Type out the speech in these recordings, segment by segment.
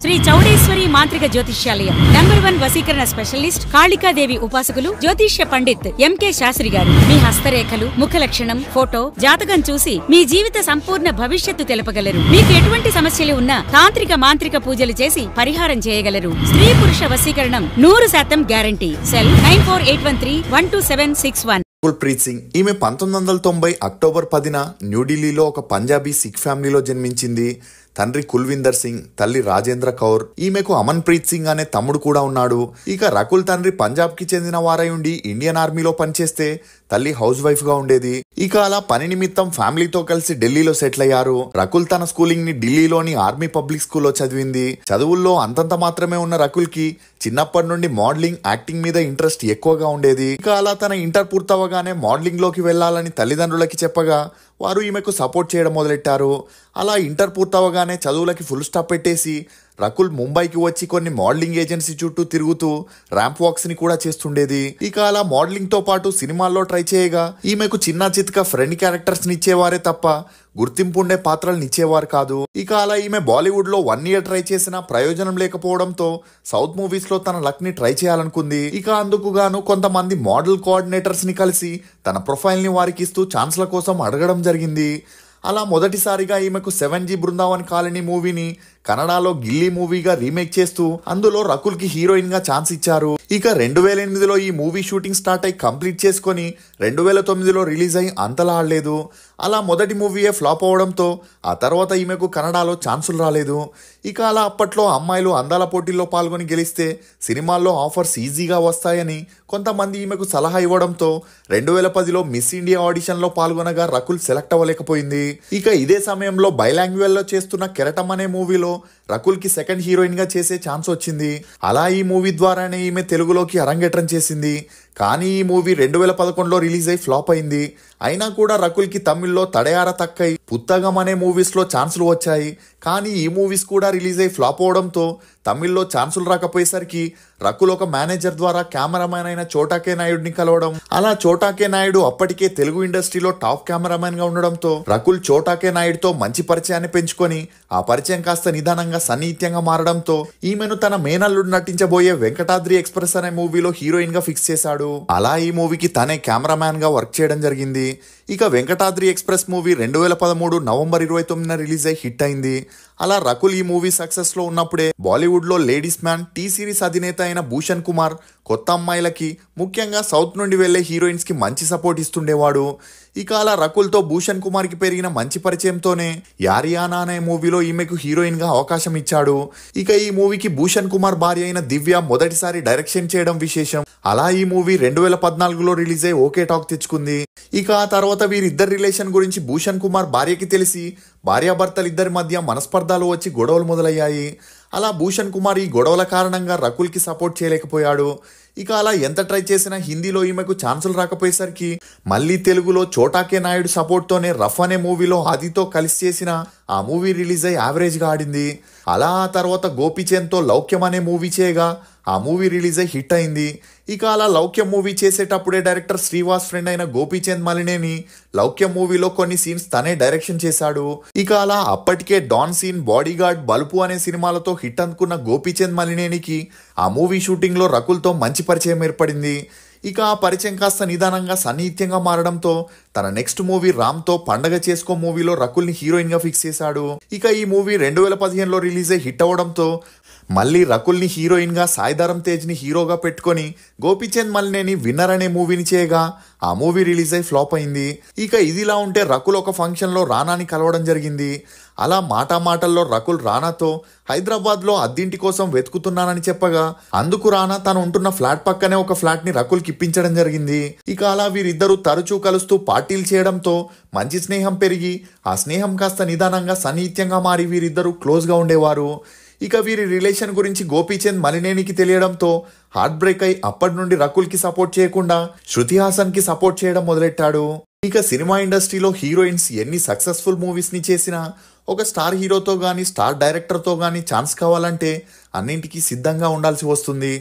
శ్రీ చౌడేశ్వరి మాంత్రిక జ్యోతిష్యాలయం నంబర్ 1 వశీకరణ స్పెషలిస్ట్ కాళికాదేవి ఉపాసకులు జ్యోతిష్య పండిత్ ఎంకే శాస్త్రి గారు మీ హస్తరేఖలు ముఖ లక్షణం ఫోటో జాతకం చూసి మీ జీవిత సంపూర్ణ భవిష్యత్తు తెలుపగలరు. మీకు ఎటువంటి సమస్యలు ఉన్నా తాంత్రిక మాంత్రిక పూజలు చేసి పరిహారం చేయగలరు. స్త్రీ పురుష వశీకరణం 100% గ్యారంటీ. సెల్ 9481312761. గుర్ప్రీత్ సింగ్ ఈమె 1990 అక్టోబర్ 10న న్యూఢిల్లీలో ఒక పంజాబీ సిక్ ఫ్యామిలీలో జన్మించింది. తండ్రి కుల్విందర్ సింగ్, తల్లి రాజేంద్ర కౌర్. ఈమెకు అమన్ ప్రీత్ సింగ్ అనే తమ్ముడు కూడా ఉన్నాడు. ఇక రకుల్ తండ్రి పంజాబ్ కి చెందిన వారై ఉండి ఇండియన్ ఆర్మీలో పనిచేస్తే తల్లి హౌస్ వైఫ్ గా ఉండేది. ఇక అలా పని నిమిత్తం ఫ్యామిలీతో కలిసి ఢిల్లీలో సెటిల్ అయ్యారు. రకుల్ తన స్కూలింగ్ ని ఢిల్లీలోని ఆర్మీ పబ్లిక్ స్కూల్లో చదివింది. చదువుల్లో అంతంత మాత్రమే ఉన్న రకుల్ కి చిన్నప్పటి నుండి మోడలింగ్, యాక్టింగ్ మీద ఇంట్రెస్ట్ ఎక్కువగా ఉండేది. ఇక అలా తన ఇంటర్ పూర్తవగానే మోడలింగ్ లోకి వెళ్లాలని తల్లిదండ్రులకి చెప్పగా వారు ఈమెకు సపోర్ట్ చేయడం మొదలెట్టారు. అలా ఇంటర్ పూర్తవగానే చదువులకి ఫుల్ స్టాప్ పెట్టేసి రకుల్ ముంబైకి వచ్చి కొన్ని మోడలింగ్ ఏజెన్సీ చుట్టూ తిరుగుతూ ర్యాంప్ వాక్స్ ని కూడా చేస్తుండేది. ఇక అలా మోడలింగ్ తో పాటు సినిమాల్లో ట్రై చేయగా ఈమెకు చిన్న చిత్క ఫ్రెండ్ క్యారెక్టర్స్ ని ఇచ్చేవారే తప్ప గుర్తింపు ఉండే పాత్రలను ఇచ్చేవారు కాదు. ఇక అలా ఈమె బాలీవుడ్ లో 1 year ట్రై చేసినా ప్రయోజనం లేకపోవడంతో సౌత్ మూవీస్ లో తన లక్ ని ట్రై చేయాలనుకుంది. ఇక అందుకు గాను కొంతమంది మోడల్ కోఆర్డినేటర్స్ ని కలిసి తన ప్రొఫైల్ ని వారికి ఇస్తూ ఛాన్స్ల కోసం అడగడం జరిగింది. అలా మొదటిసారిగా ఈమెకు 7G బృందావన్ కాలనీ మూవీని కన్నడలో గిల్లీ మూవీగా రీమేక్ చేస్తూ అందులో రకుల్ కి హీరోయిన్ గా ఛాన్స్ ఇచ్చారు. ఇక 2008లో ఈ మూవీ షూటింగ్ స్టార్ట్ అయి కంప్లీట్ చేసుకుని 2009లో రిలీజ్ అయి అంతలా ఆడలేదు. అలా మొదటి మూవీయే ఫ్లాప్ అవడంతో ఆ తర్వాత ఈమెకు కన్నడలో ఛాన్సులు రాలేదు. ఇక అలా అప్పట్లో అమ్మాయిలు అందాల పోటీల్లో పాల్గొని గెలిస్తే సినిమాల్లో ఆఫర్స్ ఈజీగా వస్తాయని కొంతమంది ఈమెకు సలహా ఇవ్వడంతో 2010లో మిస్ ఇండియా ఆడిషన్ లో పాల్గొనగా రకుల్ సెలెక్ట్ అవ్వలేకపోయింది. ఇక ఇదే సమయంలో బైలాంగ్వేజ్ లో చేస్తున్న కెరటం అనే మూవీలో రకుల్ కి సెకండ్ హీరోయిన్ గా చేసే ఛాన్స్ వచ్చింది. అలా ఈ మూవీ ద్వారానే ఈమె తెలుగులోకి అరంగేట్రం చేసింది. కానీ ఈ మూవీ 2011లో రిలీజ్ అయి ఫ్లాప్ అయింది. అయినా కూడా రకుల్ కి తమిళ్లో తడయార తక్కై, పుత్తగం అనే మూవీస్ లో ఛాన్సులు వచ్చాయి. కానీ ఈ మూవీస్ కూడా రిలీజ్ అయి ఫ్లాప్ అవడంతో తమిళ్లో ఛాన్సులు రాకపోయేసరికి రకుల్ ఒక మేనేజర్ ద్వారా కెమెరామ్యాన్ అయిన చోటాకే నాయుడిని కలవడం. అలా చోటాకే నాయుడు అప్పటికే తెలుగు ఇండస్ట్రీలో టాప్ కెమెరామ్యాన్ గా ఉండడంతో రకుల్ చోటాకే నాయుడుతో మంచి పరిచయాన్ని పెంచుకొని ఆ పరిచయం కాస్త నిదానంగా సన్నిహిత్యంగా మారడంతో ఈమెను తన మేనల్లుడు నటించబోయే వెంకటాద్రి ఎక్స్ప్రెస్ అనే మూవీలో హీరోయిన్ గా ఫిక్స్ చేశాడు. అలా ఈ మూవీకి తనే కెమెరామ్యాన్ గా వర్క్ చేయడం జరిగింది. ఇక వెంకటాద్రి ఎక్స్ప్రెస్ మూవీ 2013 నవంబర్ 29న రిలీజ్ అయి హిట్ అయింది. అలా రకుల్ ఈ మూవీ సక్సెస్ లో ఉన్నప్పుడే బాలీవుడ్ లో లేడీస్ మ్యాన్ టీ సిరీస్ అధినేత అయిన భూషణ్ కుమార్ కొత్త అమ్మాయిలకి, ముఖ్యంగా సౌత్ నుండి వెళ్లే హీరోయిన్స్ కి మంచి సపోర్ట్ ఇస్తుండేవాడు. ఇక అలా రకుల్ తో భూషణ్ కుమార్ కి పెరిగిన మంచి పరిచయంతోనే యారియానా అనే మూవీలో ఈమెకు హీరోయిన్ గా అవకాశం ఇచ్చాడు. ఇక ఈ మూవీకి భూషణ్ కుమార్ భార్య అయిన దివ్య మొదటిసారి డైరెక్షన్ చేయడం విశేషం. అలా ఈ మూవీ 2014లో రిలీజ్ అయి ఓకే టాక్ తెచ్చుకుంది. ఇక ఆ తర్వాత వీరిద్దరి రిలేషన్ గురించి భూషణ్ కుమార్ భార్యకి తెలిసి భార్యాభర్తలిద్దరి మధ్య మనస్పర్ధాలు వచ్చి గొడవలు మొదలయ్యాయి. అలా భూషణ్ కుమార్ ఈ గొడవల కారణంగా రకుల్ కి సపోర్ట్ చేయలేకపోయాడు. ఇక అలా ఎంత ట్రై చేసినా హిందీలో ఈమెకు ఛాన్సులు రాకపోయేసరికి మళ్ళీ తెలుగులో చోటాకే నాయుడు సపోర్ట్ తోనే రఫ్ అనే మూవీలో ఆదితో కలిసి చేసిన ఆ మూవీ రిలీజ్ అయి యావరేజ్ గా ఆడింది. అలా ఆ తర్వాత గోపీచంద్ తో లౌక్యం అనే మూవీ చేయగా ఆ మూవీ రిలీజ్ అయి హిట్ అయింది. ఇక అలా లౌక్యం మూవీ చేసేటప్పుడే డైరెక్టర్ శ్రీవాస్ ఫ్రెండ్ అయిన గోపీచంద్ మలినేని లౌక్యం మూవీలో కొన్ని సీన్స్ తనే డైరెక్షన్ చేశాడు. ఇక అలా అప్పటికే డాన్ సీన్, బాడీగార్డ్, బలుపు అనే సినిమాలతో హిట్ అందుకున్న గోపీచంద్ మలినేనికి ఆ మూవీ షూటింగ్ లో రకుల్ తో మంచి పరిచయం ఏర్పడింది. ఇక ఆ పరిచయం కాస్త నిదానంగా సన్నిహిత్యంగా మారడంతో తన నెక్స్ట్ మూవీ రామ్ తో పండగ చేసుకో మూవీలో రకుల్ ని హీరోయిన్ గా ఫిక్స్ చేశాడు. ఇక ఈ మూవీ 2015లో రిలీజ్ అయి హిట్ అవడంతో మళ్ళీ రకుల్ ని హీరోయిన్ గా సాయిధరమ్ తేజ్ ని హీరోగా పెట్టుకొని గోపీచంద్ మలినేని విన్నర్ అనే మూవీని చేయగా ఆ మూవీ రిలీజ్ అయి ఫ్లాప్ అయింది. ఇక ఇదిలా ఉంటే రకుల్ ఒక ఫంక్షన్ లో రానాని కలవడం జరిగింది. అలా మాటల్లో రకుల్ రానాతో హైదరాబాద్ లో అద్దింటి కోసం వెతుకుతున్నానని చెప్పగా అందుకు రానా తను ఉంటున్న ఫ్లాట్ పక్కనే ఒక ఫ్లాట్ ని రకుల్ కి ఇప్పించడం జరిగింది. ఇక అలా వీరిద్దరూ తరచూ కలుస్తూ పార్టీలు చేయడంతో మంచి స్నేహం పెరిగి ఆ స్నేహం కాస్త నిదానంగా సన్నిహిత్యంగా మారి వీరిద్దరూ క్లోజ్ గా ఉండేవారు. ఇక వీరి రిలేషన్ గురించి గోపీచంద్ మలినేనికి తెలియడంతో హార్ట్ బ్రేక్ అయి అప్పటి నుండి రకుల్ కి సపోర్ట్ చేయకుండా శృతి హాసన్ కి సపోర్ట్ చేయడం మొదలెట్టాడు. ఇక సినిమా ఇండస్ట్రీలో హీరోయిన్స్ ఎన్ని సక్సెస్ఫుల్ మూవీస్ ని చేసినా ఒక స్టార్ హీరోతో గానీ స్టార్ డైరెక్టర్తో గానీ ఛాన్స్ కావాలంటే అన్నింటికీ సిద్ధంగా ఉండాల్సి వస్తుంది.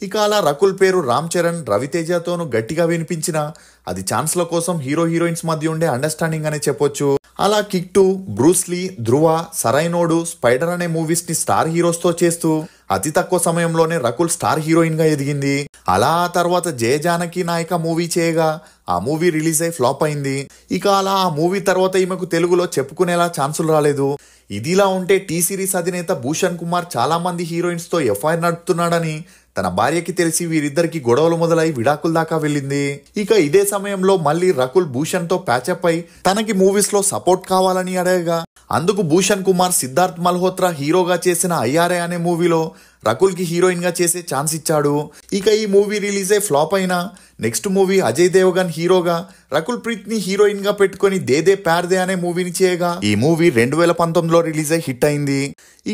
ఇక అలా రకుల్ పేరు రామ్ చరణ్, రవితేజతోనూ గట్టిగా వినిపించిన అది ఛాన్స్ల కోసం హీరో హీరోయిన్స్ మధ్య ఉండే అండర్స్టాండింగ్ అనే చెప్పొచ్చు. అలా కిక్ 2, బ్రూస్లీ, ధ్రువ, సరైనోడు, స్పైడర్ అనే మూవీస్ ని స్టార్ హీరోస్ తో చేస్తూ అతి తక్కువ సమయంలోనే రకుల్ స్టార్ హీరోయిన్ గా ఎదిగింది. అలా ఆ తర్వాత జయ జానకి నాయక మూవీ చేయగా ఆ మూవీ రిలీజ్ అయి ఫ్లాప్ అయింది. ఇక అలా ఆ మూవీ తర్వాత ఈమెకు తెలుగులో చెప్పుకునేలా ఛాన్సులు రాలేదు. ఇదిలా ఉంటే టీ సిరీస్ అధినేత భూషణ్ కుమార్ చాలా మంది హీరోయిన్స్ తో ఎఫ్ఐఆర్ నడుపుతున్నాడని తన భార్యకి తెలిసి వీరిద్దరికి గొడవలు మొదలై విడాకుల దాకా వెళ్ళింది. ఇక ఇదే సమయంలో మళ్ళీ రకుల్ భూషణ్ తో ప్యాచప్ అయి తనకి మూవీస్ లో సపోర్ట్ కావాలని అడగగా అందుకు భూషణ్ కుమార్ సిద్ధార్థ్ మల్హోత్రా హీరోగా చేసిన ఐఆర్ఏ అనే మూవీలో రకుల్ కి హీరోయిన్ గా చేసే ఛాన్స్ ఇచ్చాడు. ఇక ఈ మూవీ రిలీజ్ అయి ఫ్లాప్ అయినా నెక్స్ట్ మూవీ అజయ్ దేవగన్ హీరోగా రకుల్ ప్రీత్ ని హీరోయిన్ గా పెట్టుకుని దేదే ప్యార్ దే అనే మూవీని చేయగా ఈ మూవీ 2019లో రిలీజ్ అయి హిట్ అయింది.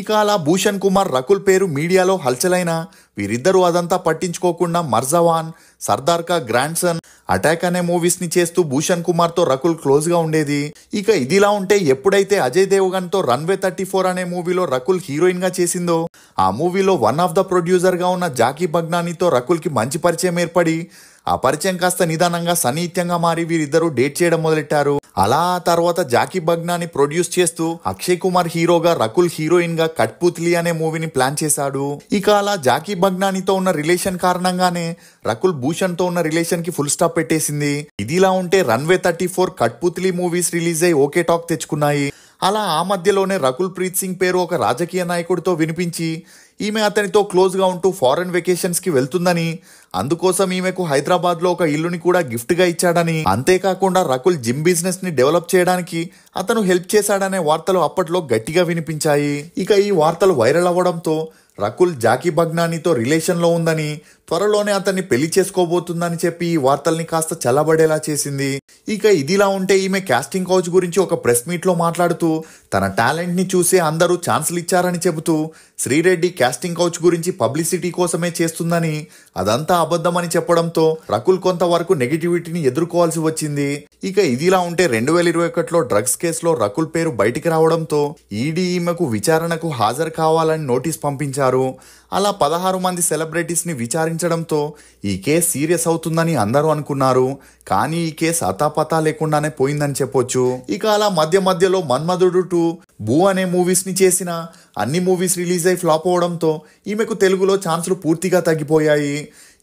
ఇక అలా భూషణ్ కుమార్ రకుల్ పేరు మీడియాలో హల్చలైన వీరిద్దరూ అదంతా పట్టించుకోకుండా మర్జవాన్, సర్దార్ కా గ్రాండ్ సన్, అటాక్ అనే మూవీస్ ని చేస్తూ భూషణ్ కుమార్ తో రకుల్ క్లోజ్ గా ఉండేది. ఇక ఇదిలా ఉంటే ఎప్పుడైతే అజయ్ దేవగన్ తో రన్వే 34 అనే మూవీలో రకుల్ హీరోయిన్ గా చేసిందో ఆ మూవీలో వన్ ఆఫ్ ద ప్రొడ్యూసర్ గా ఉన్న జాకీ బగ్నానీతో రకుల్ కి మంచి పరిచయం ఏర్పడి ఆ పరిచయం కాస్త నిదానంగా సన్నిహిత్యంగా మారి వీరిద్దరూ డేట్ చేయడం మొదలెట్టారు. అలా ఆ తర్వాత జాకీ బగ్నాని ప్రొడ్యూస్ చేస్తూ అక్షయ్ కుమార్ హీరోగా రకుల్ హీరోయిన్ గా కట్పుత్లీ అనే మూవీని ప్లాన్ చేశాడు. ఇక అలా జాకీ బగ్నానితో ఉన్న రిలేషన్ కారణంగానే రకుల్ భూషణ్ తో ఉన్న రిలేషన్ కి ఫుల్ స్టాప్ పెట్టేసింది. ఇదిలా ఉంటే రన్వే 34, కట్పుత్లీ మూవీస్ రిలీజ్ అయి ఓకే టాక్ తెచ్చుకున్నాయి. అలా ఆ మధ్యలోనే రకుల్ ప్రీత్ సింగ్ పేరు ఒక రాజకీయ నాయకుడితో వినిపించి ఈమె అతనితో క్లోజ్ గా ఉంటూ ఫారెన్ వెకేషన్స్ కి వెళ్తుందని, అందుకోసం ఈమెకు హైదరాబాద్ లో ఒక ఇల్లుని కూడా గిఫ్ట్ గా ఇచ్చాడని, అంతేకాకుండా రకుల్ జిమ్ బిజినెస్ ని డెవలప్ చేయడానికి అతను హెల్ప్ చేశాడనే వార్తలు అప్పట్లో గట్టిగా వినిపించాయి. ఇక ఈ వార్తలు వైరల్ అవ్వడంతో రకుల్ జాకీ బగ్నానీతో రిలేషన్ లో ఉందని, త్వరలోనే అతన్ని పెళ్లి చేసుకోబోతుందని చెప్పి ఈ వార్తల్ని కాస్త చల్లబడేలా చేసింది. ఇక ఇదిలా ఉంటే ఈమె కాస్టింగ్ కౌచ్ గురించి ఒక ప్రెస్ మీట్ లో మాట్లాడుతూ తన టాలెంట్ ని చూసే అందరూ ఛాన్సులు ఇచ్చారని చెబుతూ శ్రీరెడ్డి కాస్టింగ్ కౌచ్ గురించి పబ్లిసిటీ కోసమే చేస్తుందని, అదంతా అబద్ధమని చెప్పడంతో రకుల్ కొంతవరకు నెగిటివిటీని ఎదుర్కోవాల్సి వచ్చింది. ఇక ఇదిలా ఉంటే 2021లో డ్రగ్స్ కేసులో రకుల్ పేరు బయటికి రావడంతో ఈడీ ఈమెకు విచారణకు హాజరు కావాలని నోటీస్ పంపించారు. అలా 16 మంది సెలబ్రిటీస్ ని విచారించడంతో ఈ కేసు సీరియస్ అవుతుందని అందరూ అనుకున్నారు. కానీ ఈ కేసు అతాపతా లేకుండానే పోయిందని చెప్పొచ్చు. ఇక అలా మధ్యలో మన్మధుడు 2, భూ అనే మూవీస్ ని చేసిన అన్ని మూవీస్ రిలీజ్ అయి ఫ్లాప్ అవడంతో ఈమెకు తెలుగులో ఛాన్సులు పూర్తిగా తగ్గిపోయాయి.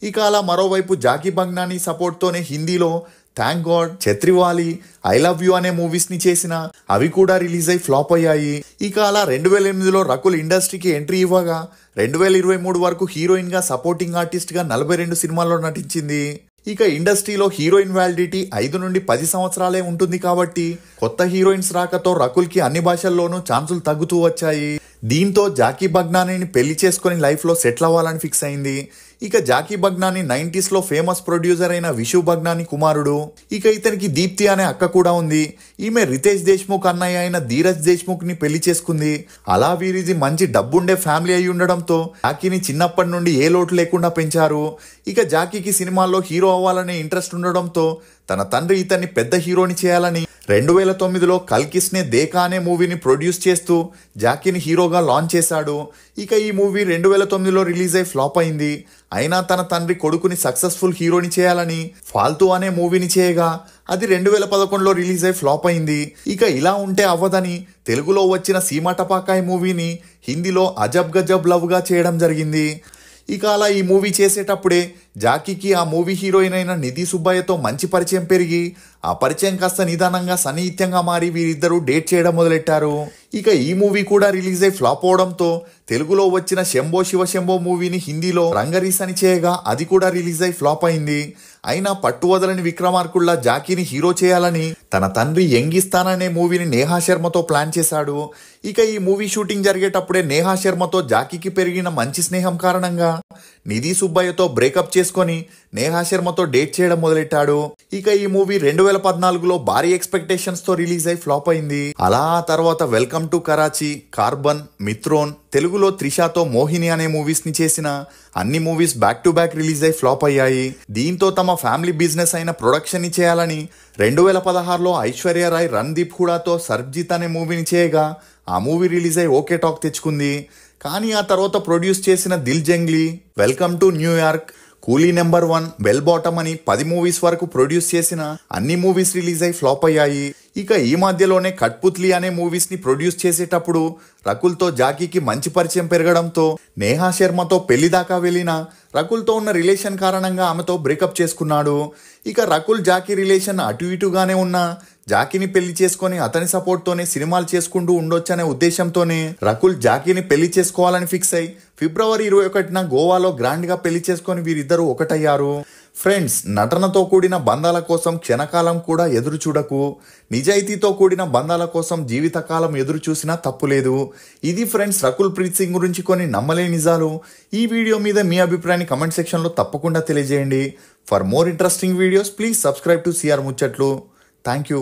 ఇక అలా మరోవైపు జాకీ బగ్నానీ సపోర్ట్ తోనే హిందీలో thank God, Chhatriwali, I love you అనే మూవీస్ ని చేసిన అవి కూడా రిలీజ్ అయి ఫ్లాప్ అయ్యాయి. ఇక అలా 2008లో రకుల్ ఇండస్ట్రీకి ఎంట్రీ ఇవ్వగా 2023 వరకు హీరోయిన్ గా సపోర్టింగ్ ఆర్టిస్ట్ గా 42 సినిమాల్లో నటించింది. ఇక ఇండస్ట్రీలో హీరోయిన్ వ్యాలిడిటీ 5 నుండి 10 సంవత్సరాలే ఉంటుంది కాబట్టి కొత్త హీరోయిన్స్ రాకతో రకుల్ కి అన్ని భాషల్లోనూ ఛాన్సులు తగ్గుతూ వచ్చాయి. దీంతో జాకీ బగ్నానీని పెళ్లి చేసుకుని లైఫ్ లో సెటిల్ అవ్వాలని ఫిక్స్ అయింది. ఇక జాకీ బగ్నానీ 90s లో ఫేమస్ ప్రొడ్యూసర్ అయిన విషు బగ్నానీ కుమారుడు. ఇక ఇతనికి దీప్తి అనే అక్క కూడా ఉంది. ఈమె రితేష్ దేశ్ముఖ్ అన్నయ్య అయిన ధీరజ్ దేశ్ముఖ్ ని పెళ్లి చేసుకుంది. అలా వీరిది మంచి డబ్బుండే ఫ్యామిలీ అయి ఉండడంతో జాకీని చిన్నప్పటి నుండి ఏ లోటు లేకుండా పెంచారు. ఇక జాకీకి సినిమాల్లో హీరో అవ్వాలనే ఇంట్రెస్ట్ ఉండడంతో తన తండ్రి ఇతన్ని పెద్ద హీరోని చేయాలని 2009లో కల్కిస్నే దేకా అనే మూవీని ప్రొడ్యూస్ చేస్తూ జాకీని హీరోగా లాంచ్ చేశాడు. ఇక ఈ మూవీ 2009లో రిలీజ్ అయి ఫ్లాప్ అయింది. అయినా తన తండ్రి కొడుకుని సక్సెస్ఫుల్ హీరోని చేయాలని ఫాల్తూ అనే మూవీని చేయగా అది 2011లో రిలీజ్ అయి ఫ్లాప్ అయింది. ఇక ఇలా ఉంటే అవ్వదని తెలుగులో వచ్చిన సీమా టపాకాయ్ మూవీని హిందీలో అజబ్ గజబ్ లవ్ గా చేయడం జరిగింది. ఇక అలా ఈ మూవీ చేసేటప్పుడే జాకీకి ఆ మూవీ హీరోయిన్ అయిన నిధి సుబ్బయ్యతో మంచి పరిచయం పెరిగి ఆ పరిచయం కాస్త నిదానంగా సన్నిహిత్యంగా మారి వీరిద్దరూ డేట్ చేయడం మొదలెట్టారు. ఇక ఈ మూవీ కూడా రిలీజ్ అయి ఫ్లాప్ అవడంతో తెలుగులో వచ్చిన శంభో శివ శంభో మూవీని హిందీలో రంగరీస్ అని చేయగా అది కూడా రిలీజ్ అయి ఫ్లాప్ అయింది. అయినా పట్టువదలని విక్రమార్కుల్లా జాకీని హీరో చేయాలని తన తండ్రి యంగిస్తాన్ అనే మూవీని నేహా శర్మతో ప్లాన్ చేశాడు. ఇక ఈ మూవీ షూటింగ్ జరిగేటప్పుడే నేహా శర్మతో జాకీకి పెరిగిన మంచి స్నేహం కారణంగా నిధి సుబ్బయ్యతో బ్రేకప్ చేసుకొని నేహా శర్మతో డేట్ చేయడం మొదలెట్టాడు. ఇక ఈ మూవీ 2014లో భారీ ఎక్స్పెక్టేషన్స్ తో రిలీజ్ అయి ఫ్లాప్ అయింది. అలా తర్వాత welcome to Karachi, carbon, Mitron, తెలుగులో త్రిషాతో మోహిని అనే మూవీస్ ని చేసిన అన్ని movies back to back release అయి ఫ్లాప్ అయ్యాయి. దీంతో తమ ఫ్యామిలీ బిజినెస్ అయిన ప్రొడక్షన్ ని చేయాలని 2016లో ఐశ్వర్య రాయ్ రణ్దీప్ హుడాతో సర్బ్జిత్ అనే మూవీని చేయగా ఆ మూవీ రిలీజ్ అయి ఓకే టాక్ తెచ్చుకుంది. కానీ ఆ తర్వాత ప్రొడ్యూస్ చేసిన Dil Junglee, Welcome to New York, Coolie number 1, Bell Bottom అని 10 మూవీస్ వరకు ప్రొడ్యూస్ చేసిన అన్ని మూవీస్ రిలీజ్ అయి ఫ్లాప్ అయ్యాయి. ఇక ఈ మధ్యలోనే కట్పుత్లీ అనే మూవీస్ ని ప్రొడ్యూస్ చేసేటప్పుడు రకుల్తో జాకీకి మంచి పరిచయం పెరగడంతో నేహా శర్మతో పెళ్లి దాకా వెళ్ళిన రకుల్తో ఉన్న రిలేషన్ కారణంగా ఆమెతో బ్రేకప్ చేసుకున్నాడు. ఇక రకుల్ జాకీ రిలేషన్ అటు ఇటుగానే ఉన్నా జాకీని పెళ్లి చేసుకొని అతని సపోర్ట్ తోనే సినిమాలు చేసుకుంటూ ఉండొచ్చనే ఉద్దేశంతోనే రకుల్ జాకీని పెళ్లి చేసుకోవాలని ఫిక్స్ అయి ఫిబ్రవరి 21న గోవాలో గ్రాండ్ గా పెళ్లి చేసుకొని వీరిద్దరూ ఒకటయ్యారు. ఫ్రెండ్స్, నటనతో కూడిన బంధాల కోసం క్షణకాలం కూడా ఎదురు చూడకు. నిజాయితీతో కూడిన బంధాల కోసం జీవితకాలం ఎదురు చూసినా తప్పులేదు. ఇది ఫ్రెండ్స్ రకుల్ ప్రీత్ సింగ్ గురించి కొన్ని నమ్మలేని నిజాలు. ఈ వీడియో మీద మీ అభిప్రాయాన్ని కమెంట్ సెక్షన్లో తప్పకుండా తెలియజేయండి. For more interesting videos please subscribe to CR ముచ్చట్లు. Thank you.